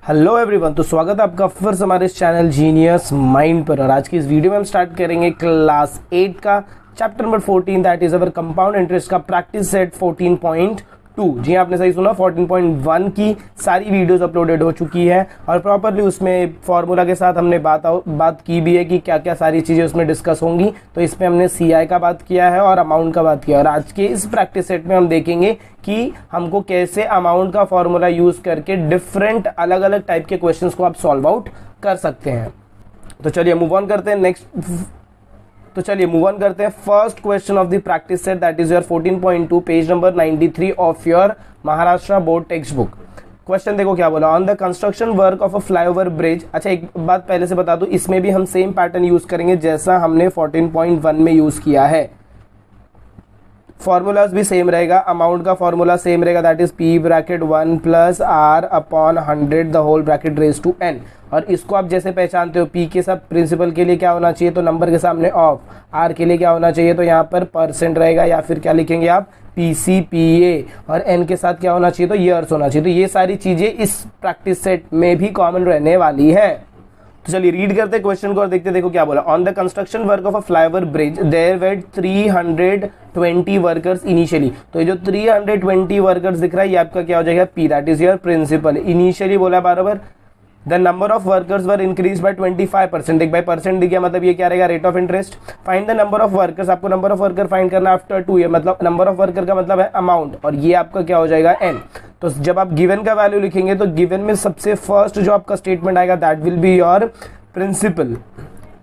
Hello everyone, तो स्वागत है आपका फिर से हमारे इस चैनल जीनियस माइंड पर। और आज की इस वीडियो में हम स्टार्ट करेंगे क्लास 8 का chapter number 14 that is our compound interest का प्रैक्टिस सेट 14.2। जी आपने सही सुना, 14.1 की सारी वीडियोस अपलोडेड हो चुकी है और प्रॉपरली उसमें फॉर्मूला के साथ हमने बात की भी है कि क्या क्या सारी चीज़ें उसमें डिस्कस होंगी। तो इसमें हमने CI का बात किया है और अमाउंट का बात किया। और आज के इस प्रैक्टिस सेट में हम देखेंगे कि हमको कैसे अमाउंट का फॉर्मूला यूज करके डिफरेंट अलग अलग टाइप के क्वेश्चंस को आप सॉल्व आउट कर सकते हैं। तो चलिए मूव ऑन करते हैं first question of the practice set that is your 14.2 page number 93 of your Maharashtra board text book. Question देखो क्या बोला, on the construction work of a flyover bridge. अच्छा, एक बात पहले से बता दूं, इसमें भी हम सेम पैटर्न यूज करेंगे जैसा हमने 14.1 में यूज किया है। फॉर्मूलाज भी सेम रहेगा, अमाउंट का फॉर्मूला सेम रहेगा that is P bracket 1 plus R upon 100 the whole bracket raise to n। और इसको आप जैसे पहचानते हो, P के सब प्रिंसिपल के लिए क्या होना चाहिए तो नंबर के सामने ऑफ, R के लिए क्या होना चाहिए तो यहाँ पर परसेंट रहेगा या फिर क्या लिखेंगे आप PCPA, और n के साथ क्या होना चाहिए तो ईयर्स होना चाहिए। तो ये सारी चीजें इस प्रैक्टिस सेट में भी कॉमन रहने वाली है। तो चलिए रीड करते क्वेश्चन को और देखते देखो क्या बोला। On the construction work of a flyover bridge there were 320 workers initially. तो ये जो 320 वर्कर्स दिख रहा है ये आपका क्या हो जाएगा P, that is your principal. Initially बोला बराबर। The number of workers were increase by 25%। एक बाई परसेंट दिख गया, मतलब ये क्या रहेगा rate of interest. Find the number of workers, आपको नंबर ऑफ वर्कर फाइंड करना आफ्टर 2 ईयर, मतलब नंबर ऑफ वर्कर का मतलब है अमाउंट, और ये आपका क्या हो जाएगा n। तो जब आप गिवन का वैल्यू लिखेंगे तो गिवन में सबसे फर्स्ट जो आपका स्टेटमेंट आएगा that will be your principal.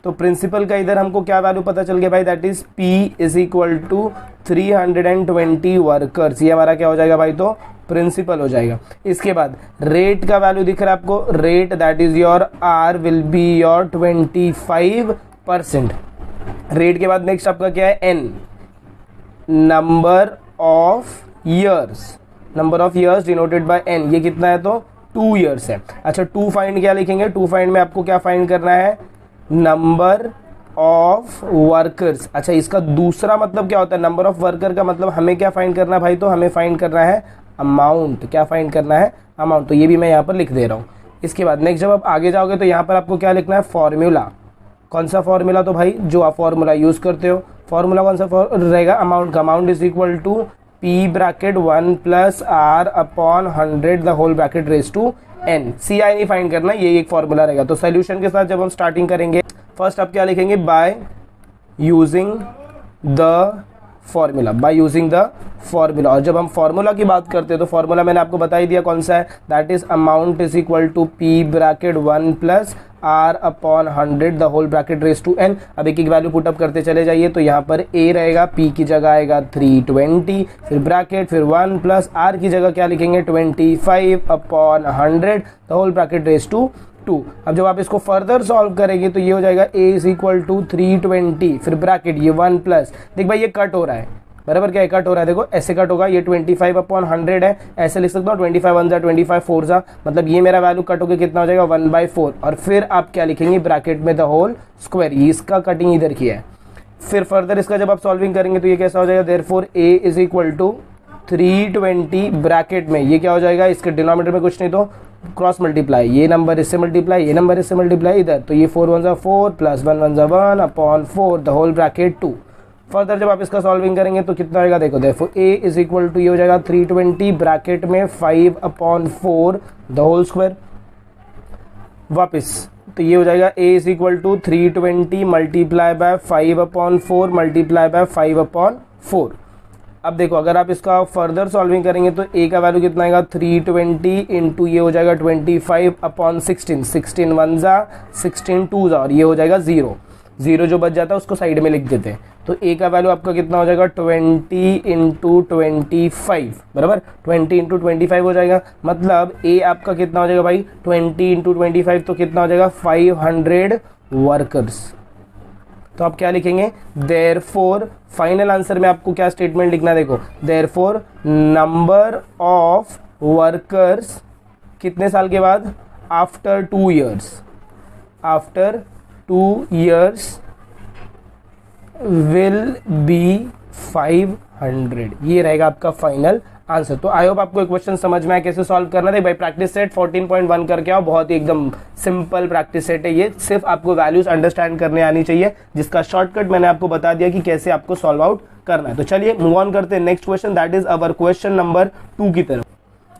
तो प्रिंसिपल का इधर हमको क्या वैल्यू पता चल गया भाई, that is P is equal to 320 workers. ये हमारा क्या हो जाएगा भाई तो प्रिंसिपल हो जाएगा। इसके बाद रेट का वैल्यू दिख रहा है आपको, rate that is your R will be your 25%। Rate के बाद नेक्स्ट आपका क्या है N, number of years. Number of years denoted by N, ये कितना है तो 2 ईयर्स है। अच्छा, 2 फाइंड क्या लिखेंगे, 2 फाइंड में आपको क्या फाइंड करना है नंबर ऑफ वर्कर्स। अच्छा, इसका दूसरा मतलब क्या होता है, नंबर ऑफ वर्कर का मतलब हमें क्या फाइंड करना है भाई तो हमें फाइंड करना है अमाउंट। क्या फाइंड करना है अमाउंट, तो ये भी मैं यहाँ पर लिख दे रहा हूँ। इसके बाद नेक्स्ट जब आप आगे जाओगे तो यहाँ पर आपको क्या लिखना है फॉर्मूला। कौन सा फॉर्मूला, तो भाई जो आप फॉर्मूला यूज करते हो। फॉर्मूला कौन सा रहेगा अमाउंट का, amount is equal to P bracket 1 plus R upon 100 the whole bracket raise to n। CI नहीं फाइंड करना, ये एक फॉर्मूला रहेगा। तो सोल्यूशन के साथ जब हम स्टार्टिंग करेंगे फर्स्ट आप क्या लिखेंगे, by using the formula, by using the formula. और जब हम फॉर्मूला की बात करते हैं तो फॉर्मूला मैंने आपको बता ही दिया कौन सा है, that is amount is equal to P bracket 1 plus R upon 100 the whole bracket raise to n। अब एक एक वैल्यू पुटअप करते चले जाइए। तो यहाँ पर A रहेगा, P की जगह आएगा 320, फिर ब्रैकेट, फिर 1 प्लस R की जगह क्या लिखेंगे 25 upon 100 the whole bracket raise to 2। अब जब आप इसको फर्दर सॉल्व करेंगे तो ये हो जाएगा A इज इक्वल टू 320, फिर ब्रैकेट ये 1 प्लस, देख भाई ये कट हो रहा है बराबर, क्या कट हो रहा है देखो ऐसे कट होगा, ये 25 अपॉन 100 है, ऐसे लिख सकता हूँ 25 1 जा 25 4 जा, मतलब ये मेरा वैल्यू कट होकर कितना हो जाएगा 1/4। और फिर आप क्या लिखेंगे ब्रैकेट में द होल स्क्वायर, इसका कटिंग इधर किया है। फिर फर्दर इसका जब आप सॉल्विंग करेंगे तो ये कैसा हो जाएगा, therefore A is equal to 320 bracket में ये क्या हो जाएगा, इसके डिनोमिनेटर में कुछ नहीं तो क्रॉस मल्टीप्लाई, ये नंबर इससे मल्टीप्लाई, ये नंबर इससे मल्टीप्लाई इधर, तो ये 4 1 4 plus 1 1 1 upon 4 the whole bracket 2। Further जब आप इसका सॉल्विंग करेंगे तो कितना आएगा देखो, देखो A इज इक्वल टू ये हो जाएगा 320 ब्रैकेट में 5 अपॉन 4 द होल स्क्वायर। वापस तो ये हो जाएगा A is equal to 320 multiply by 5 upon 4 multiply by 5 upon 4। अब देखो अगर आप इसका फर्दर सॉल्विंग करेंगे तो A का वैल्यू कितना आएगा 320 इंटू ये हो जाएगा 25 अपॉन 16, 16 1 जा 16 2 जा, और ये हो जाएगा 0 0 जो बच जाता है उसको साइड में लिख देते हैं। तो A का वैल्यू आपका कितना हो जाएगा 20 इंटू 25 बराबर, 20 इंटू 25 हो जाएगा, मतलब A आपका कितना हो जाएगा भाई 20 इंटू 25 तो कितना हो जाएगा 500 वर्कर्स। तो आप क्या लिखेंगे, देयरफॉर फाइनल आंसर में आपको क्या स्टेटमेंट लिखना है देखो, देयरफॉर नंबर ऑफ वर्कर्स कितने साल के बाद, after 2 years, after 2 years will be 500। ये रहेगा आपका फाइनल आंसर। तो आई होप आपको एक क्वेश्चन समझ में आया कैसे सॉल्व करना है। भाई प्रैक्टिस सेट 14.1 करके आओ, बहुत ही एकदम सिंपल प्रैक्टिस सेट है ये, सिर्फ आपको वैल्यूज अंडरस्टैंड करने आनी चाहिए, जिसका शॉर्टकट मैंने आपको बता दिया कि कैसे आपको सॉल्व आउट करना है। तो चलिए मूव ऑन करते हैं next question, that is our question number 2 की तरफ।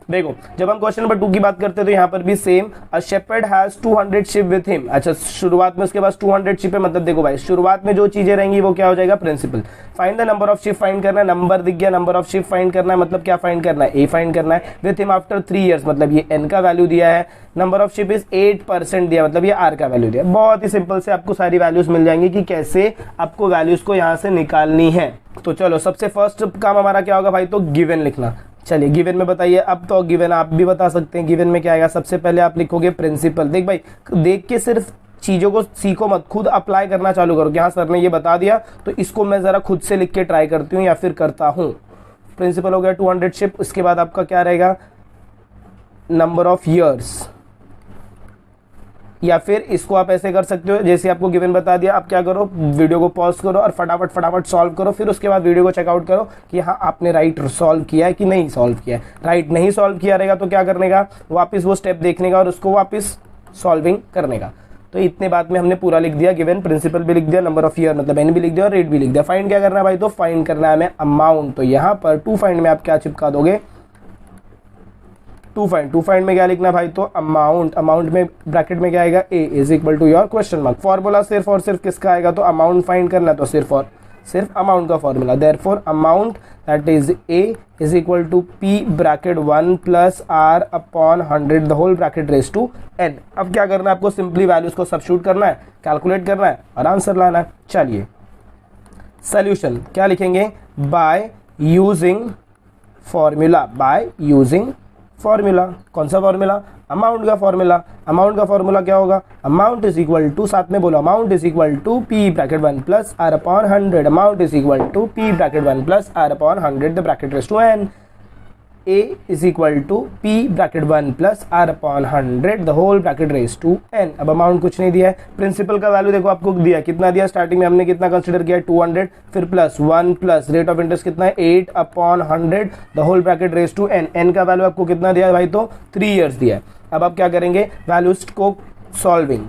देखो जब हम क्वेश्चन नंबर 2 की बात करते हैं तो यहाँ पर भी same, a shepherd has 200 sheep with him. अच्छा शुरुआत में उसके पास 200 शिप है, मतलब देखो भाई शुरुआत में जो चीजें रहेंगी वो क्या हो जाएगा, principal. Find the number of sheep find करना है, नंबर दिख गया, नंबर ऑफ शिप फाइंड करना है, मतलब क्या फाइंड करना है, ए फाइंड करना है। विथ हिम आफ्टर 3 ईयर्स, मतलब ये एन का वैल्यू दिया है, नंबर ऑफ शिप इज 8% दिया, मतलब ये आर का वैल्यू दिया। बहुत ही सिंपल से आपको सारी वैल्यूज मिल जाएंगी कि कैसे आपको वैल्यूज को यहाँ से निकालनी है। तो चलो सबसे फर्स्ट काम हमारा क्या होगा भाई, तो गिवन लिखना। चलिए गिवन में बताइए, अब तो गिवन आप भी बता सकते हैं, गिवन में क्या आएगा, सबसे पहले आप लिखोगे प्रिंसिपल। देख भाई देख के सिर्फ चीजों को सीखो मत, खुद अप्लाई करना चालू करो कि हाँ सर ने ये बता दिया तो इसको मैं जरा खुद से लिख के ट्राई करती हूँ या फिर करता हूँ। प्रिंसिपल हो गया 200 शिप, उसके बाद आपका क्या रहेगा, नंबर ऑफ ईयर्स, या फिर इसको आप ऐसे कर सकते हो जैसे आपको गिवन बता दिया, आप क्या करो वीडियो को पॉज करो और फटाफट सॉल्व करो, फिर उसके बाद वीडियो को चेकआउट करो कि हाँ आपने राइट सॉल्व किया है कि नहीं सॉल्व किया है। राइट नहीं सॉल्व किया रहेगा तो क्या करने का, वापस वो स्टेप देखने का और उसको वापस सॉल्विंग करने का। तो इतने बात में हमने पूरा लिख दिया, गिवन प्रिंसिपल भी लिख दिया, नंबर ऑफ ईयर मतलब एन भी लिख दिया और रेट भी लिख दिया। फाइंड क्या करना है भाई, तो फाइंड करना है हमें अमाउंट। तो यहाँ पर टू फाइंड में आप क्या चिपका दोगे, टू फाइंड में क्या लिखना भाई, तो अमाउंट। अमाउंट में ब्रैकेट में क्या आएगा, A is equal to your question mark. Formula सिर्फ और सिर्फ किसका आएगा, तो अमाउंट फाइंड करना है, तो सिर्फ और सिर्फ अमाउंट का formula. Therefore amount that is A is equal to P bracket 1 plus R upon 100 the whole bracket raise to n. अब क्या करना है आपको, सिंपली वैल्यूज को सब्स्टिट्यूट करना है, कैलकुलेट करना है और आंसर लाना है। चलिए सोल्यूशन क्या लिखेंगे, by using formula, by using formula. कौन सा फॉर्मूला, अमाउंट का फॉर्मूला। अमाउंट का फॉर्मूला क्या होगा, अमाउंट इज इक्वल टू, साथ में बोलो, amount is equal to P bracket 1 plus R upon 100। Amount is equal to P bracket 1 plus R upon 100 the bracket raise to n. A is equal to P bracket 1 plus R upon 100 the whole bracket raise to n. अब amount कुछ नहीं दिया है, principal का value देखो आपको दिया, कितना दिया, स्टार्टिंग में हमने कितना कंसीडर किया 200, फिर plus 1 plus rate of interest कितना है 8 upon 100 the whole bracket raise to n. N का वैल्यू आपको कितना दिया है भाई, तो 3 ईयर्स दिया है। अब आप क्या करेंगे, वैल्यूज को सॉल्विंग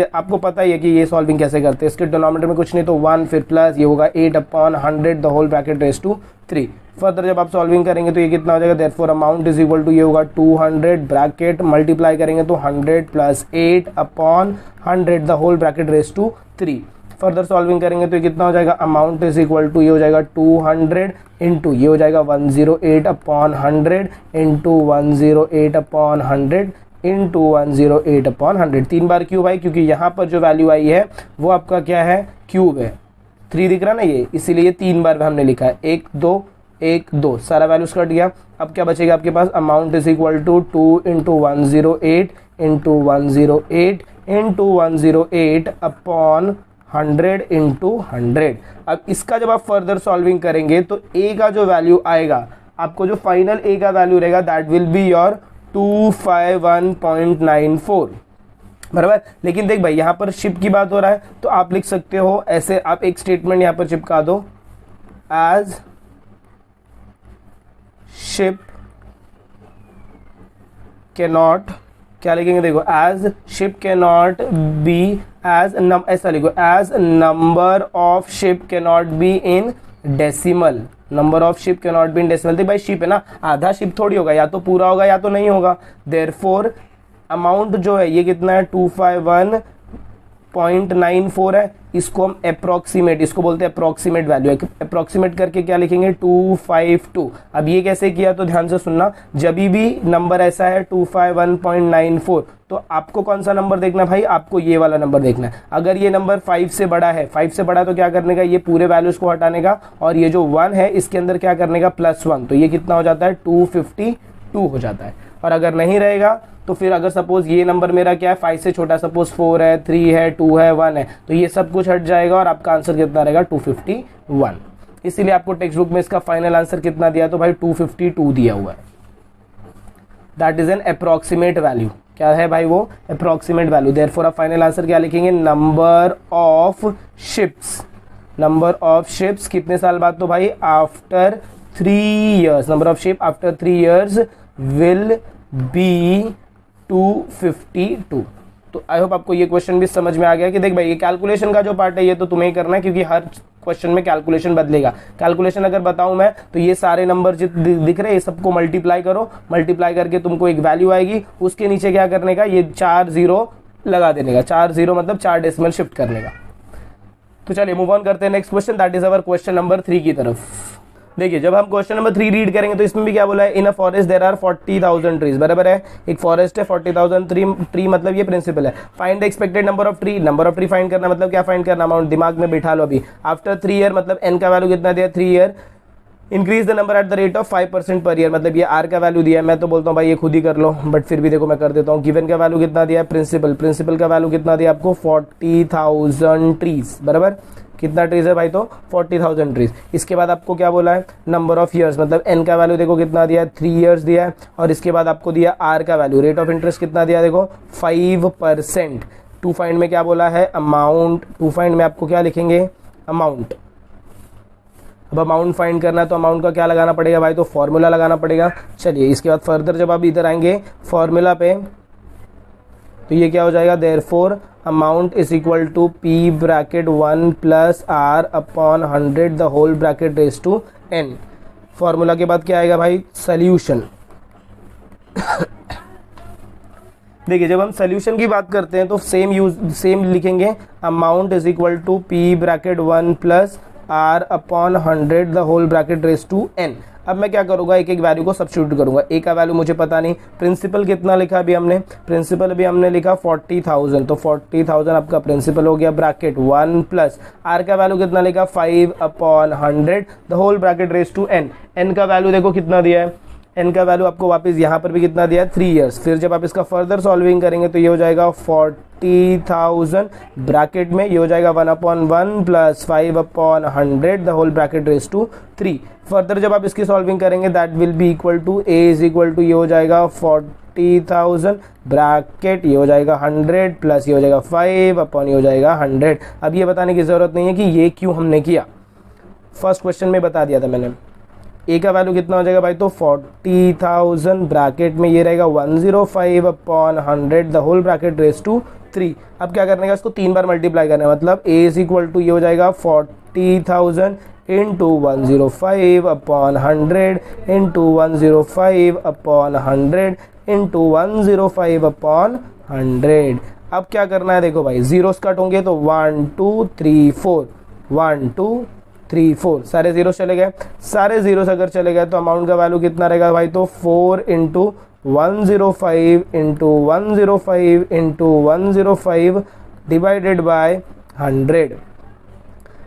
आपको पता ही है कि ये सॉल्विंग कैसे करते हैं। इसके डिनोमिनेटर में कुछ नहीं तो 1, फिर प्लस ये होगा 8 upon 100 the whole bracket raise to 3। Further जब आप सॉल्विंग करेंगे तो ये कितना हो जाएगा, therefore amount is equal to, ये होगा 200 ब्रैकेट मल्टीप्लाई करेंगे तो 100 plus 8 upon 100 the whole bracket raise to 3। Further solving करेंगे तो ये कितना हो जाएगा, अमाउंट इज इक्वल टू, ये हो जाएगा 200 इंटू ये हो जाएगा 108 upon 100 into 108 upon 100 into 108 upon 100। 3 बार क्यूब आई, क्योंकि यहाँ पर जो वैल्यू आई है वो आपका क्या है, क्यूब है। 3 दिख रहा ना ये, इसीलिए 3 बार हमने लिखा है, 1 2 1 2, सारा वैल्यूज कट गया। अब क्या बचेगा आपके पास, amount is equal to 2 into 108 into 108 into 108 upon 100 into 100। अब इसका जब आप फर्दर सॉल्विंग करेंगे तो ए का जो वैल्यू आएगा, आपको जो फाइनल ए का वैल्यू रहेगा दैट विल बी योर 251.94, बराबर। लेकिन देख भाई यहाँ पर शिप की बात हो रहा है तो आप लिख सकते हो ऐसे, आप एक स्टेटमेंट यहाँ पर चिपका दो, एज शिप कैनॉट, क्या लिखेंगे देखो, as sheep cannot be as ऐसा लिखो, as number of sheep cannot be in decimal. Number of sheep cannot be in decimal. देखिए भाई शिप है ना, आधा शिप थोड़ी होगा, या तो पूरा होगा या तो नहीं होगा। देयरफॉर अमाउंट जो है ये कितना है, 251.94 है। इसको हम अप्रोक्सीमेट, इसको बोलते हैं अप्रोक्सीमेट वैल्यू। अप्रोक्सीमेट करके क्या लिखेंगे, 252। अब ये कैसे किया तो ध्यान से सुनना, जब भी नंबर ऐसा है 251.94 तो आपको कौन सा नंबर देखना भाई, आपको ये वाला नंबर देखना है। अगर ये नंबर 5 से बड़ा है, 5 से बड़ा तो क्या करने का, ये पूरे वैल्यूज को हटाने का, और ये जो 1 है इसके अंदर क्या करने का, +1, तो ये कितना हो जाता है, 252 हो जाता है। और अगर नहीं रहेगा तो फिर अगर सपोज ये नंबर मेरा क्या है, 5 से छोटा, सपोज 4 है, 3 है, 2 है, 1 है, तो ये सब कुछ हट जाएगा और आपका आंसर कितना रहेगा, 251। इसीलिए आपको टेक्स्ट बुक में इसका फाइनल आंसर कितना दिया, तो भाई 252 दिया हुआ है। That is an approximate value. क्या है भाई वो, अप्रोक्सीमेट वैल्यू। देयरफॉर आप फाइनल आंसर क्या लिखेंगे, number of ships. Number of ships कितने साल बाद, तो भाई after 3 years, number of sheep after 3 years will be 252। तो आई होप आपको ये क्वेश्चन भी समझ में आ गया कि देख भाई ये कैलकुलेशन का जो पार्ट है ये तो तुम्हें ही करना है, क्योंकि हर क्वेश्चन में कैलकुलेशन बदलेगा। कैलकुलेशन अगर बताऊं मैं तो ये सारे नंबर जितने दिख रहे हैं ये सबको मल्टीप्लाई करो, मल्टीप्लाई करके तुमको एक वैल्यू आएगी, उसके नीचे क्या करने का, ये 4 0 लगा देने का। 4 0 मतलब 4 डेसिमल शिफ्ट करने का। तो चलिए मूव ऑन करते हैं next question, that is our question number 3 की तरफ। देखिए जब हम क्वेश्चन नंबर 3 रीड करेंगे तो इसमें भी क्या बोला है, in a forest there are 40,000 trees, बराबर है, एक फॉरेस्ट है 40,000 ट्री मतलब ये प्रिंसिपल है। Find the expected number of tree, number of tree find करना मतलब क्या फाइंड करना, अमाउंट दिमाग में बिठा लो अभी। आफ्टर 3 ईयर मतलब एन का वैल्यू कितना दिया, 3 year, increase the number at the rate of 5% per year, मतलब ये आर का वैल्यू दिया है। मैं तो बोलता हूँ भाई ये खुद ही कर लो, बट फिर भी देखो मैं कर देता हूँ। गिवन का वैल्यू कितना दिया है, प्रिंसिपल का वैल्यू कितना दिया आपको, 40,000 ट्रीज, बराबर, कितना ट्रीज है भाई, तो 40,000 ट्रीज। इसके बाद आपको क्या बोला है, नंबर ऑफ ईयर्स, मतलब एन का वैल्यू देखो कितना दिया है, 3 ईयर्स दिया है, और इसके बाद आपको दिया आर का वैल्यू, रेट ऑफ इंटरेस्ट कितना दिया देखो 5%। टू फाइंड में क्या बोला है, अमाउंट, टू फाइंड में आपको क्या लिखेंगे, अमाउंट। अब अमाउंट फाइंड करना है तो अमाउंट का क्या लगाना पड़ेगा भाई, तो फॉर्मूला लगाना पड़ेगा। चलिए इसके बाद फर्दर जब आप इधर आएंगे फॉर्मूला पे तो ये क्या हो जाएगा, therefore amount is equal to P bracket 1 plus R upon 100 the whole bracket raise to n. Formula के बाद क्या आएगा भाई, सोल्यूशन। देखिए जब हम सोल्यूशन की बात करते हैं तो सेम लिखेंगे, amount is equal to P bracket 1 plus R upon 100 the whole bracket raise to n. अब मैं क्या करूंगा, एक एक वैल्यू को सब्स्टिट्यूट करूंगा। ए का वैल्यू मुझे पता नहीं, प्रिंसिपल कितना लिखा अभी हमने, प्रिंसिपल भी हमने लिखा 40,000, तो 40,000 आपका प्रिंसिपल हो गया, ब्रैकेट 1 प्लस आर का वैल्यू कितना लिखा 5 upon 100 the whole bracket raise to n. N का वैल्यू देखो कितना दिया है, एन का वैल्यू आपको वापस यहाँ पर भी कितना दिया है, 3 ईयर्स। फिर जब आप इसका फर्दर सॉल्विंग करेंगे तो ये हो जाएगा 40,000 ब्रैकेट में ये हो जाएगा 1/1 plus 5 upon 100 the whole bracket raise to 3। Further जब आप इसकी सॉल्विंग करेंगे that will be equal to A is equal to ये हो जाएगा 40,000 ब्रैकेट ये हो जाएगा 100 प्लस ये हो जाएगा 5 अपॉन ये हो जाएगा 100। अब ये बताने की जरूरत नहीं है कि ये क्यों हमने किया, फर्स्ट क्वेश्चन में बता दिया था मैंने। ए का वैल्यू कितना हो जाएगा भाई, तो 40,000 ब्रैकेट में ये रहेगा 105 upon 100 the whole bracket raise to 3। अब क्या करने का, इसको 3 बार मल्टीप्लाई करना है, मतलब ए इज इक्वल टू ये हो जाएगा 40,000 into 105 upon 100 into 105 upon 100 into 105 upon 100। अब क्या करना है देखो भाई, जीरोस कट होंगे तो 1 2 3 4 1 2 3 4 सारे जीरो चले गए। सारे जीरोस अगर चले गए तो अमाउंट का वैल्यू कितना रहेगा भाई, तो 4 into 105 into 105 into 105 divided by 100।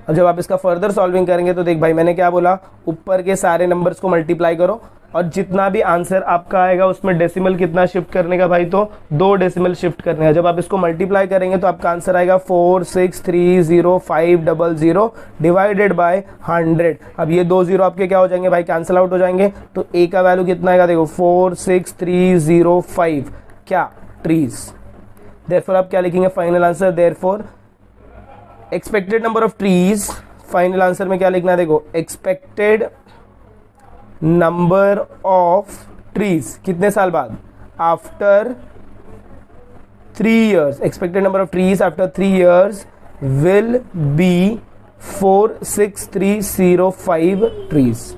अब जब आप इसका फर्दर सॉल्विंग करेंगे तो देख भाई मैंने क्या बोला, ऊपर के सारे नंबर्स को मल्टीप्लाई करो और जितना भी आंसर आपका आएगा उसमें डेसिमल कितना शिफ्ट करने का भाई, तो 2 डेसिमल शिफ्ट करने का। जब आप इसको मल्टीप्लाई करेंगे तो आपका आंसर आएगा 4630500 डिवाइडेड बाय 100। अब ये 2 जीरो आपके क्या हो जाएंगे भाई, कैंसिल आउट हो जाएंगे। तो ए का वैल्यू कितना आएगा देखो 46305 क्या, ट्रीज। देयरफॉर आप क्या लिखेंगे final answer, therefore expected number of trees, final answer में क्या लिखना है देखो, एक्सपेक्टेड नंबर ऑफ ट्रीज कितने साल बाद, after 3 years, expected number of trees after 3 years will be 46305 trees.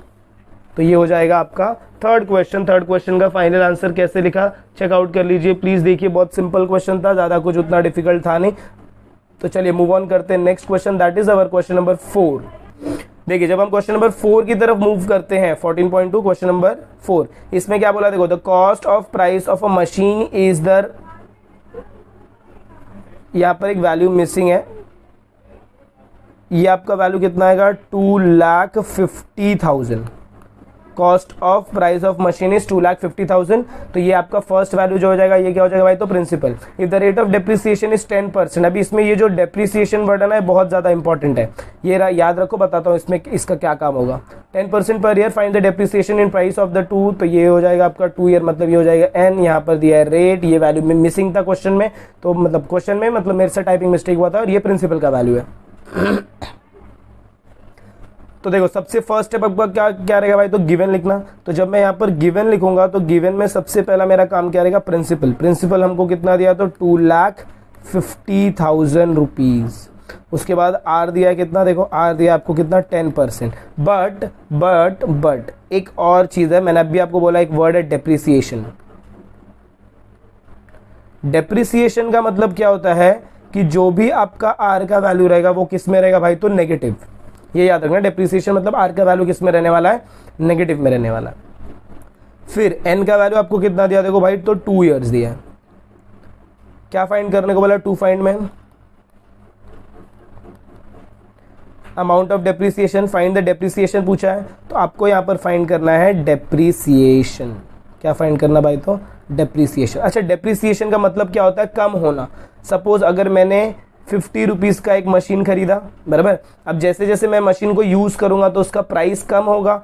तो ये हो जाएगा आपका थर्ड क्वेश्चन का फाइनल आंसर कैसे लिखा चेकआउट कर लीजिए प्लीज। देखिए बहुत सिंपल क्वेश्चन था, ज्यादा कुछ उतना डिफिकल्ट था नहीं। तो चलिए मूव ऑन करते हैं next question, that is our question number 4। देखिए जब हम क्वेश्चन नंबर 4 की तरफ मूव करते हैं 14.2 क्वेश्चन नंबर 4, इसमें क्या बोला देखो, the cost of price of a machine is the, यहां पर एक वैल्यू मिसिंग है, ये आपका वैल्यू कितना आएगा 2,50,000। Cost of price of machine is 2,50,000। तो ये आपका फर्स्ट वैल्यू जो हो जाएगा, ये क्या हो जाएगा भाई, तो principal. If the rate of depreciation is 10%, अभी इसमें ये जो डेप्रिसिएशन वर्डन है बहुत ज्यादा इंपॉर्टेंट है, ये याद रखो, बताता हूँ इसमें इसका क्या काम होगा। 10% per year, find the depreciation in price of the two, तो ये हो जाएगा आपका 2 ईयर, मतलब ये हो जाएगा एन, यहाँ पर दिया है रेट, ये वैल्यू में मिसिंग था क्वेश्चन में, तो मतलब क्वेश्चन में मतलब मेरे से टाइपिंग मिस्टेक हुआ था, और ये प्रिंसिपल का वैल्यू है। तो देखो सबसे फर्स्ट स्टेप आपका क्या क्या रहेगा भाई, तो गिवन लिखना। तो जब मैं यहाँ पर गिवन लिखूंगा तो गिवन में सबसे पहला मेरा काम क्या रहेगा, प्रिंसिपल। प्रिंसिपल हमको कितना दिया, तो 2,50,000 रुपीज। उसके बाद आर दिया है कितना, देखो आर दिया आपको कितना, 10%। बट एक और चीज है, मैंने अभी आपको बोला एक वर्ड है डेप्रिसिएशन। डेप्रिसिएशन का मतलब क्या होता है कि जो भी आपका आर का वैल्यू रहेगा वो किस में रहेगा भाई, तो नेगेटिव। ये याद रखना, डेप्रिसिएशन मतलब आर का वैल्यू किस में रहने वाला है, नेगेटिव में रहने वाला है। फिर एन का वैल्यू आपको कितना दिया, देखो भाई तो 2 इयर्स दिया है। क्या फाइंड करने को बोला, 2 फाइंड में amount of depreciation, find the depreciation पूछा है, तो आपको यहां पर फाइंड करना है डेप्रिसिएशन। क्या फाइंड करना भाई, तो डेप्रिसिएशन। अच्छा, डेप्रिसिएशन का मतलब क्या होता है, कम होना। सपोज अगर मैंने 50 रुपीज़ का एक मशीन खरीदा, बराबर। अब जैसे जैसे मैं मशीन को यूज़ करूंगा तो उसका प्राइस कम होगा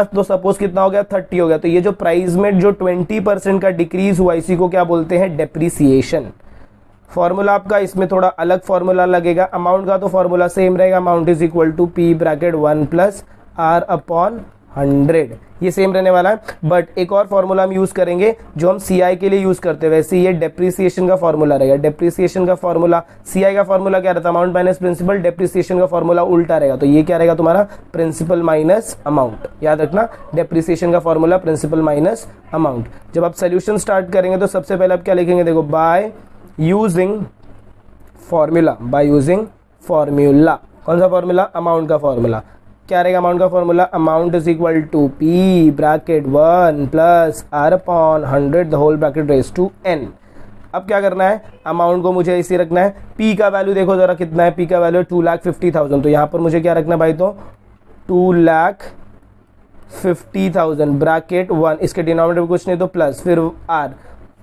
तो सपोज कितना हो गया, 30 हो गया। तो ये जो प्राइस में जो 20% का डिक्रीज हुआ, इसी को क्या बोलते हैं, डेप्रिसिएशन। फॉर्मूला आपका इसमें थोड़ा अलग फॉर्मूला लगेगा। अमाउंट का तो फॉर्मूला सेम रहेगा, amount is equal to P bracket 1 plus R upon 100, ये सेम रहने वाला है। बट एक और फॉर्मूला हम यूज करेंगे जो हम सीआई के लिए यूज करते हैं, वैसे ये डेप्रिसिएशन का फॉर्मूला रहेगा। डेप्रिसिएशन का फॉर्मूला, सीआई का फॉर्मूला क्या रहता है, अमाउंट माइनस प्रिंसिपल। डेप्रिसिएशन का फॉर्मूला उल्टा रहेगा, तो ये क्या रहेगा तुम्हारा, प्रिंसिपल माइनस अमाउंट। याद रखना, डेप्रिसिएशन का फॉर्मूला प्रिंसिपल माइनस अमाउंट। जब आप सोल्यूशन स्टार्ट करेंगे तो सबसे पहले आप क्या लिखेंगे, देखो बाय यूजिंग फॉर्मूला, कौन सा फॉर्मूला, अमाउंट का फॉर्मूला। क्या रहेगा अमाउंट का formula, amount is equal to P bracket 1 plus R upon 100 the whole bracket raise to n. अब क्या करना है, अमाउंट को मुझे इसी रखना है। पी का वैल्यू देखो जरा कितना है, पी का वैल्यू 2,50,000। तो यहाँ पर मुझे क्या रखना भाई, तो 2,50,000 ब्रैकेट 1, इसके डिनोमिनेटर में कुछ नहीं तो प्लस, फिर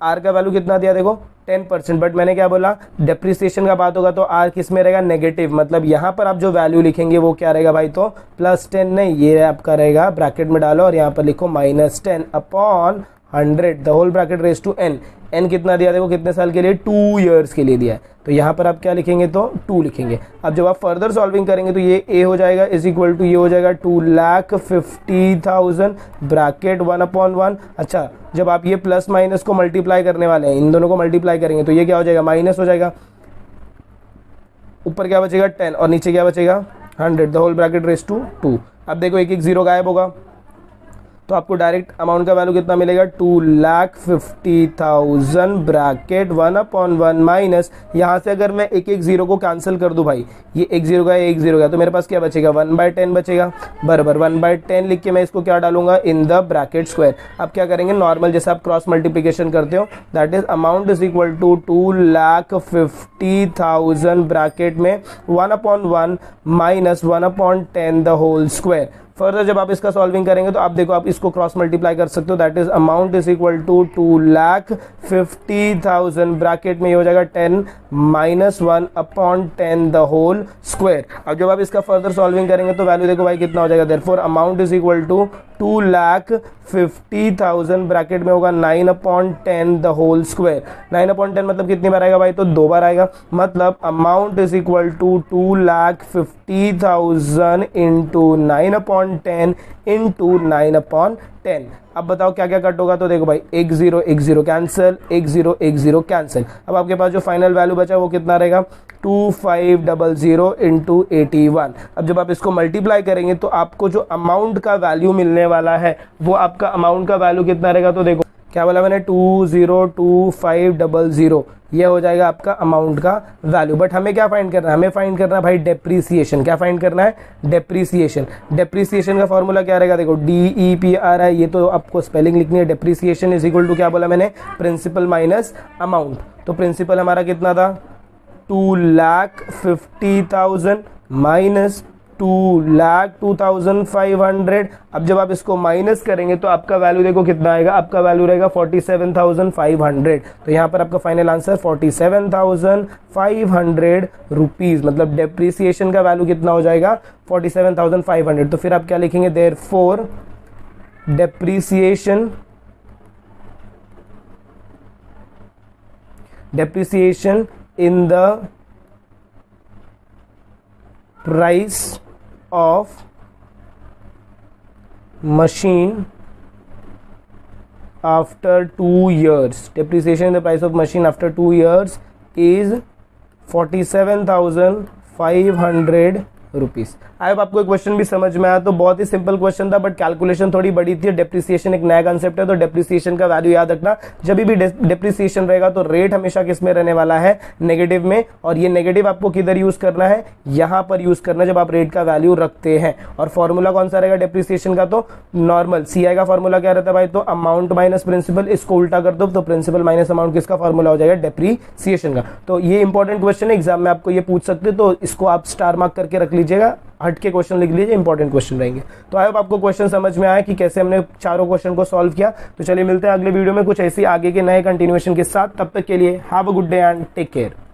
आर का वैल्यू कितना दिया, देखो 10%। बट मैंने क्या बोला, डेप्रिसिएशन का बात होगा तो आर किस में रहेगा, नेगेटिव। मतलब यहाँ पर आप जो वैल्यू लिखेंगे वो क्या रहेगा भाई, तो +10 नहीं, ये आपका रहेगा, ब्रैकेट में डालो और यहाँ पर लिखो -10 upon 100 the whole bracket raise to n. N कितना दिया, देखो कितने साल के लिए, 2 इयर्स के लिए दिया है। तो यहाँ पर आप क्या लिखेंगे, तो 2 लिखेंगे। अब जब आप फर्दर सॉल्विंग करेंगे तो ये ए हो जाएगा इज इक्वल टू, ये हो जाएगा 2,50,000 ब्रैकेट 1/1। अच्छा, जब आप ये प्लस माइनस को मल्टीप्लाई करने वाले हैं, इन दोनों को मल्टीप्लाई करेंगे तो ये क्या हो जाएगा, माइनस हो जाएगा। ऊपर क्या बचेगा, 10 और नीचे क्या बचेगा, 100 the whole bracket raise to 2। अब देखो एक एक जीरो गायब होगा तो आपको डायरेक्ट अमाउंट का वैल्यू कितना मिलेगा, 2,50,000 ब्रैकेट 1/1 माइनस, यहाँ से अगर मैं एक एक जीरो को कैंसिल कर दूं भाई, ये एक जीरो का एक जीरो का, तो मेरे पास क्या बचेगा, 1/10 बचेगा। बराबर 1/10 लिख के मैं इसको क्या डालूंगा, इन द ब्रैकेट स्क्वायर। अब क्या करेंगे, नॉर्मल जैसे आप क्रॉस मल्टीप्लीकेशन करते हो, that is amount is equal to 2,50,000 bracket में 1/1 minus 1/10 the whole square. Further जब आप इसका सॉल्विंग करेंगे तो आप देखो, आप इसको क्रॉस मल्टीप्लाई कर सकते हो, that is amount is equal to 2,50,000 bracket में ये हो जाएगा 10 माइनस 1/10 द होल स्क्वायर। अब जब आप इसका फर्दर सॉल्विंग करेंगे तो वैल्यू देखो भाई कितना हो जाएगा, therefore amount is equal to 2,50,000 bracket में होगा 9/10 द होल स्क्वायर। 9/10 मतलब कितनी बार आएगा भाई, तो 2 बार आएगा। मतलब amount is equal to 2,50,000 into 9/10 into 9/10। अब बताओ क्या क्या कट होगा, तो देखो भाई एक जीरो कैंसिल, एक जीरो कैंसिल। अब आपके पास जो फाइनल वैल्यू बचा वो कितना रहेगा, 2,500 इंटू 81। अब जब आप इसको मल्टीप्लाई करेंगे तो आपको जो अमाउंट का वैल्यू मिलने वाला है वो आपका अमाउंट का वैल्यू कितना रहेगा, तो देखो क्या बोला मैंने, 2,02500, ये हो जाएगा आपका अमाउंट का वैल्यू। बट हमें क्या फाइंड करना है, हमें फाइंड करना है भाई डेप्रीसिएशन। क्या फाइंड करना है, डेप्रीसिएशन। डेप्रीसिएशन का फॉर्मूला क्या रहेगा, देखो DEPR है, ये तो आपको स्पेलिंग लिखनी है। डेप्रीसिएशन इज इक्वल टू क्या बोला मैंने, प्रिंसिपल माइनस अमाउंट। तो प्रिंसिपल हमारा कितना था, 2,50,000 माइनस 2,02,500। अब जब आप इसको माइनस करेंगे तो आपका वैल्यू देखो कितना आएगा, आपका वैल्यू रहेगा 47,500। तो यहाँ पर आपका फाइनल आंसर 47,500 रुपीज, मतलब डेप्रिसिएशन का वैल्यू कितना हो जाएगा, 47,500। तो फिर आप क्या लिखेंगे, therefore depreciation in the price of machine after 2 years, depreciation in the price of machine after 2 years is 47,500 rupees. I hope आपको क्वेश्चन भी समझ में आया। तो बहुत ही सिंपल क्वेश्चन था, बट कैलकुलेशन थोड़ी बड़ी थी। डेप्रिसिएशन एक नया कंसेप्ट है, तो डेप्रिसिएशन का वैल्यू याद रखना। जब भी डेप्रिसिएशन रहेगा तो रेट हमेशा किस में रहने वाला है, नेगेटिव में। और ये नेगेटिव आपको किधर यूज करना है, यहां पर यूज करना है जब आप रेट का वैल्यू रखते हैं। और फॉर्मूला कौन सा रहेगा डेप्रिसिएशन का, तो नॉर्मल सीआई का फॉर्मूला क्या रहता है भाई, तो अमाउंट माइनस प्रिंसिपल। इसको उल्टा कर दो तो प्रिंसिपल माइनस अमाउंट किसका फॉर्मूला हो जाएगा, डेप्रिसिएशन का। तो ये इंपॉर्टेंट क्वेश्चन है, एग्जाम में आपको ये पूछ सकते, तो इसको आप स्टार मार्क करके रख लीजिएगा, हट के क्वेश्चन लिख लीजिए, इंपॉर्टेंट क्वेश्चन रहेंगे। तो आई होप आपको क्वेश्चन समझ में आया कि कैसे हमने चारों क्वेश्चन को सॉल्व किया। तो चलिए मिलते हैं अगले वीडियो में कुछ ऐसी आगे के नए कंटिन्यूएशन के साथ। तब तक के लिए have a good day and take care.